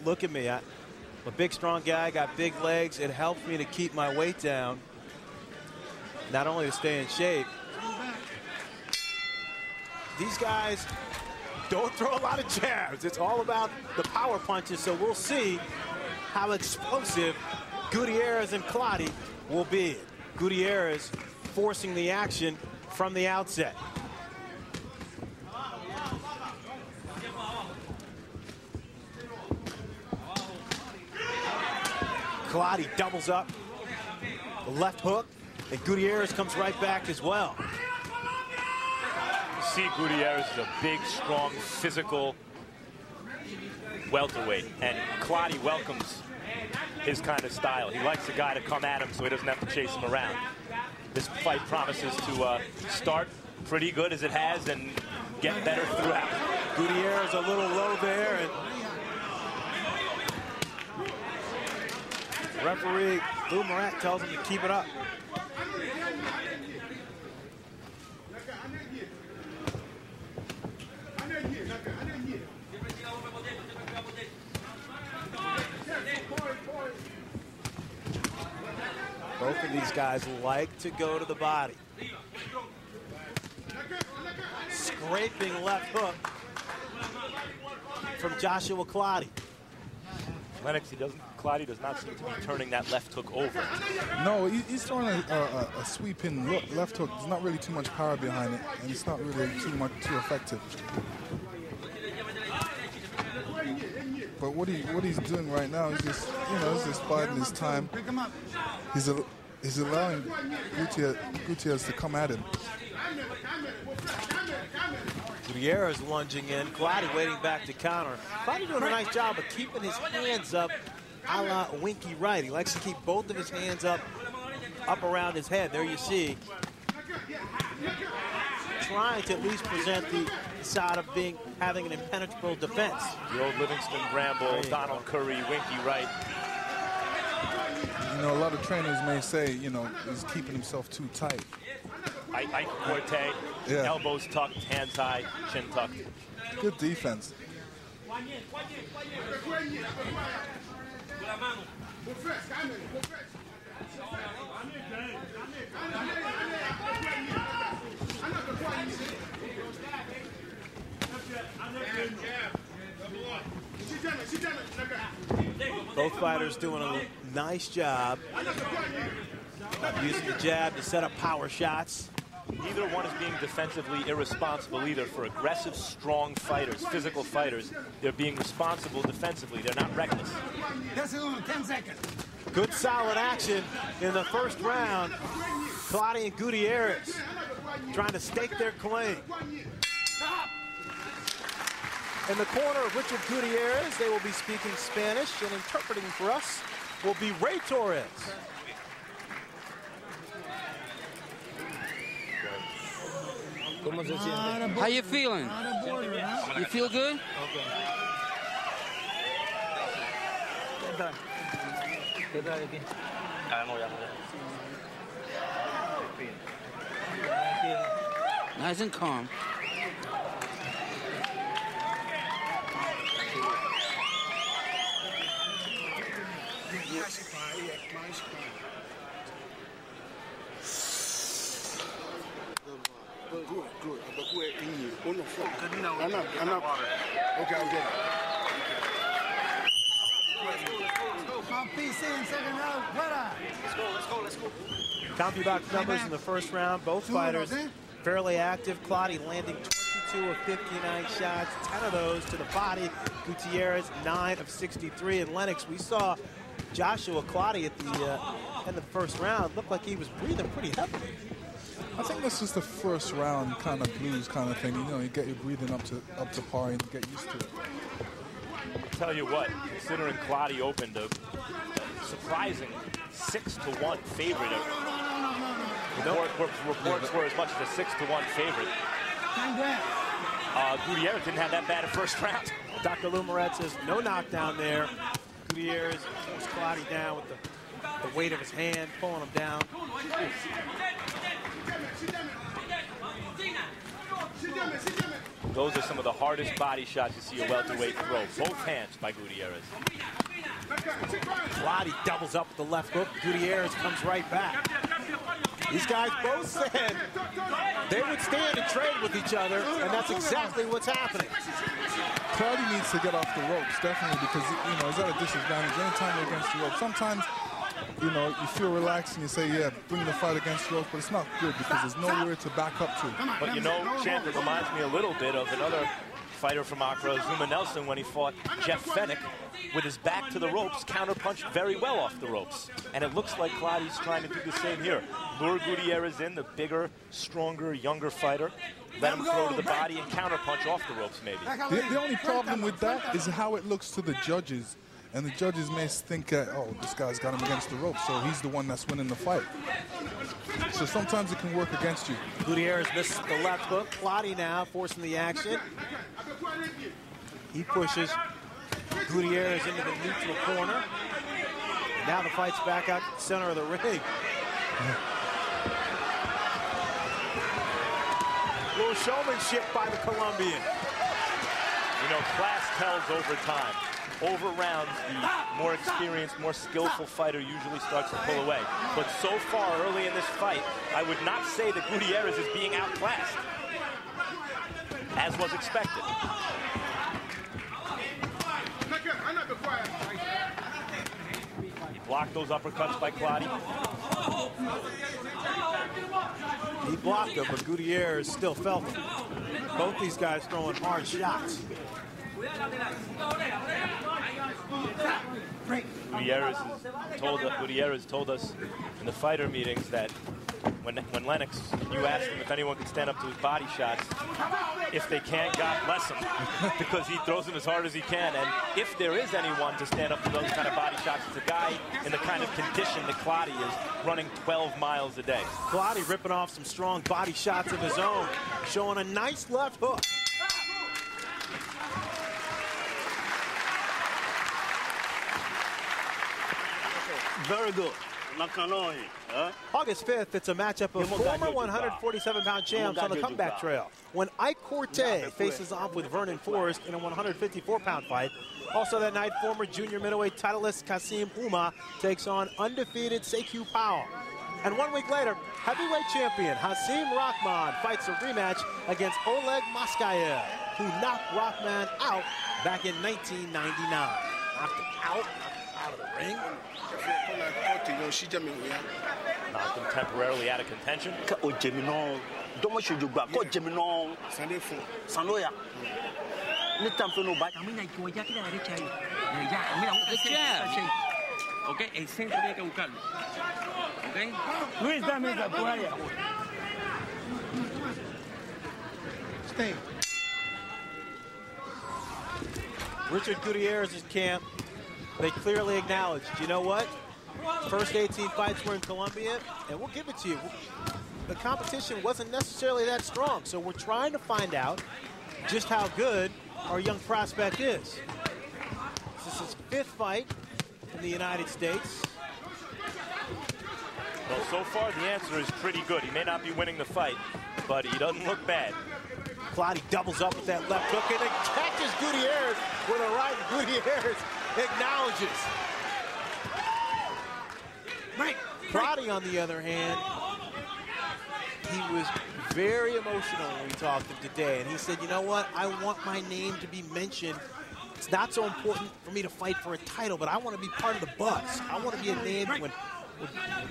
look at me. I'm a big, strong guy, got big legs. It helps me to keep my weight down, not only to stay in shape. These guys don't throw a lot of jabs. It's all about the power punches, so we'll see how explosive Gutierrez and Clottey will be. Gutierrez forcing the action from the outset. Clottey doubles up, the left hook, and Gutierrez comes right back as well. You see, Gutierrez is a big, strong, physical welterweight, and Clottey welcomes his kind of style. He likes the guy to come at him so he doesn't have to chase him around. This fight promises to start pretty good as it has and get better throughout. Gutierrez a little low there, and referee Lou Morat tells him to keep it up. Both of these guys like to go to the body. Scraping left hook from Joshua Clottey. Lennox, Clottey does not seem to be turning that left hook over. No, he's throwing a sweeping left hook. There's not really too much power behind it, and it's not really too effective. But what he's doing right now is just, he's just biding his time. He's allowing Gutierrez to come at him. Gutierrez lunging in, Clottey waiting back to counter. Clottey doing a nice job of keeping his hands up a la Winky Wright. He likes to keep both of his hands up around his head. There you see. Trying to at least present the side of having an impenetrable defense. The old Livingston Bramble, Donald Curry, Winky Wright. A lot of trainers may say, he's keeping himself too tight. Ike Corte, elbows tucked, hands high, chin tucked. Good defense. Both fighters doing a nice job of using the jab to set up power shots. Neither one is being defensively irresponsible either. For aggressive, strong fighters, physical fighters, they're being responsible defensively. They're not reckless. 10 seconds. Good solid action in the first round. Clottey and Gutierrez trying to stake their claim. In the corner of Richard Gutierrez, they will be speaking Spanish, and interpreting for us will be Ray Torres. How you feeling? You feel good? Nice and calm. Good. Okay, I'm good. County box numbers in the first round. Both fighters fairly active. Clottey landing 22 of 59 shots, 10 of those to the body. Gutierrez 9 of 63. And Lennox, we saw Joshua Clottey at the end of the first round. Looked like he was breathing pretty heavily. I think that's just the first round kind of blues kind of thing. You get your breathing up to par and get used to it. I'll tell you what, considering Clottey opened a surprising 6-1 favorite. Reports were as much as a 6-1 favorite. Gutierrez didn't have that bad a first round. Dr. Lou Morat says no knockdown there. Gutierrez forced Clottey down with the weight of his hand, pulling him down. those are some of the hardest body shots you see a welterweight throw. Both hands by Gutierrez. Clottey doubles up with the left hook. Gutierrez comes right back. These guys both said they would stand and trade with each other, and that's exactly what's happening. Clottey needs to get off the ropes, definitely, because, you know, he's at a disadvantage anytime you're against the ropes. Sometimes, you know, you feel relaxed and you say, yeah, bring the fight against the ropes, but it's not good because there's nowhere to back up to. But, you know, Champ, it reminds me a little bit of another fighter from Accra, Zuma Nelson, when he fought Jeff Fennick. With his back to the ropes, counterpunched very well off the ropes. And it looks like Clottey's trying to do the same here. Lure Gutierrez in, the bigger, stronger, younger fighter. Let him throw to the body and counterpunch off the ropes, maybe. The only problem with that is how it looks to the judges. And the judges may think, oh, this guy's got him against the ropes, so he's the one that's winning the fight. So sometimes it can work against you. Gutierrez misses the left hook. Clottey now forcing the action. He pushes Gutierrez into the neutral corner. Now the fight's back out the center of the ring. A little showmanship by the Colombian. You know, class tells over time. Over rounds, the more experienced, more skillful fighter usually starts to pull away. But so far, early in this fight, I would not say that Gutierrez is being outclassed, as was expected. He blocked those uppercuts by Clottey. He blocked him, but Gutierrez still felt him. Both these guys throwing hard shots. Gutierrez told us in the fighter meetings that when Lennox, you asked him if anyone could stand up to his body shots. If they can't, God bless him, because he throws them as hard as he can. And if there is anyone to stand up to those kind of body shots, it's a guy in the kind of condition that Clottey is, running 12 miles a day. Clottey ripping off some strong body shots of his own, showing a nice left hook. Very good. August 5th, it's a matchup of former 147-pound champs on the comeback trail. When Ike Corte faces off with Vernon Forrest in a 154-pound fight. Also that night, former junior middleweight titleist Kasim Uma takes on undefeated Sekou Powell. And 1 week later, heavyweight champion Hasim Rahman fights a rematch against Oleg Moskayev, who knocked Rahman out back in 1999. Knocked him out of the ring. Knocked him temporarily out of contention. Okay, el centro tiene que buscarlo. Okay. Luis, dame esa toalla. Stay. Richard Gutierrez's camp, they clearly acknowledged, you know what? First 18 fights were in Colombia, and we'll give it to you. The competition wasn't necessarily that strong, so we're trying to find out just how good our young prospect is. This is his 5th fight in the United States. Well, so far the answer is pretty good. He may not be winning the fight, but he doesn't look bad. Clottey doubles up with that left hook and then catches Gutierrez with a right. Gutierrez acknowledges. Clottey, on the other hand, he was very emotional when we talked to him today, and he said, you know what, I want my name to be mentioned. It's not so important for me to fight for a title, but I want to be part of the buzz. I want to be a name when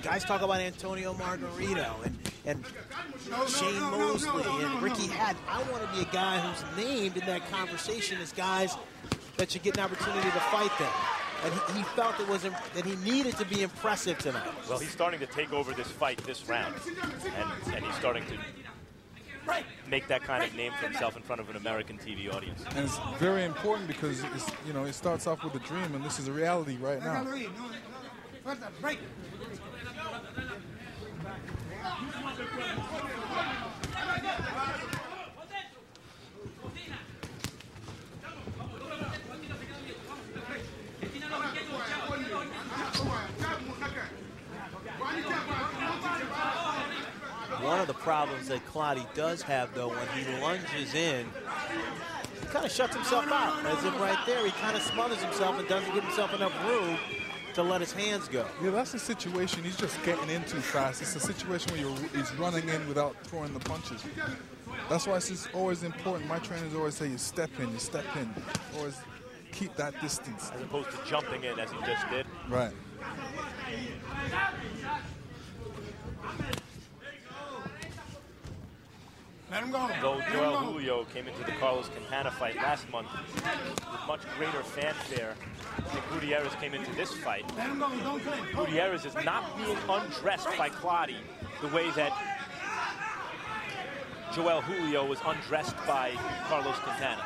guys talk about Antonio Margarito and Shane Mosley and Ricky Hatton. I want to be a guy who's named in that conversation as guys that should get an opportunity to fight them. And he felt that he needed to be impressive tonight. Well, he's starting to take over this fight this round, and he's starting to make that kind of name for himself in front of an American TV audience. And it's very important because it's, you know, it starts off with a dream, and this is a reality right now. One of the problems that Clottey does have, though, when he lunges in, he kind of shuts himself out, as if right there he kind of smothers himself and doesn't give himself enough room to let his hands go. Yeah, that's a situation he's just getting in too fast. It's a situation where he's running in without throwing the punches. That's why it's just always important. My trainers always say you step in, always keep that distance. As opposed to jumping in as he just did. Right. Let him go. Though Joel Julio came into the Carlos Quintana fight last month with much greater fanfare than Gutierrez came into this fight. Let him go. Don't play. Gutierrez is not being undressed by Clottey the way that Joel Julio was undressed by Carlos Quintana.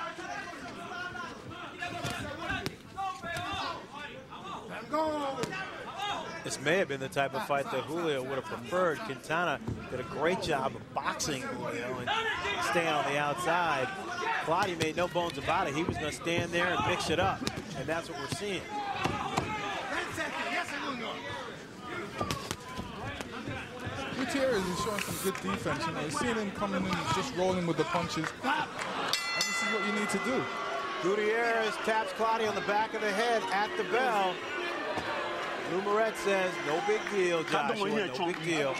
Let him go. This may have been the type of fight that Julio would have preferred. Quintana did a great job of boxing Julio and staying on the outside. Clottey made no bones about it. He was going to stand there and mix it up, and that's what we're seeing. Gutierrez is showing some good defense. You know, you're seeing him coming in, just rolling with the punches. And this is what you need to do. Gutierrez taps Clottey on the back of the head at the bell. Lou Moret says, no big deal, Joshua, no big deal.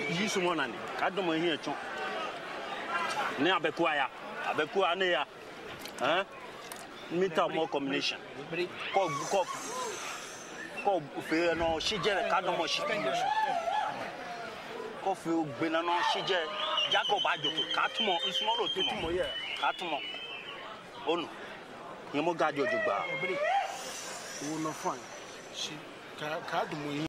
More combination.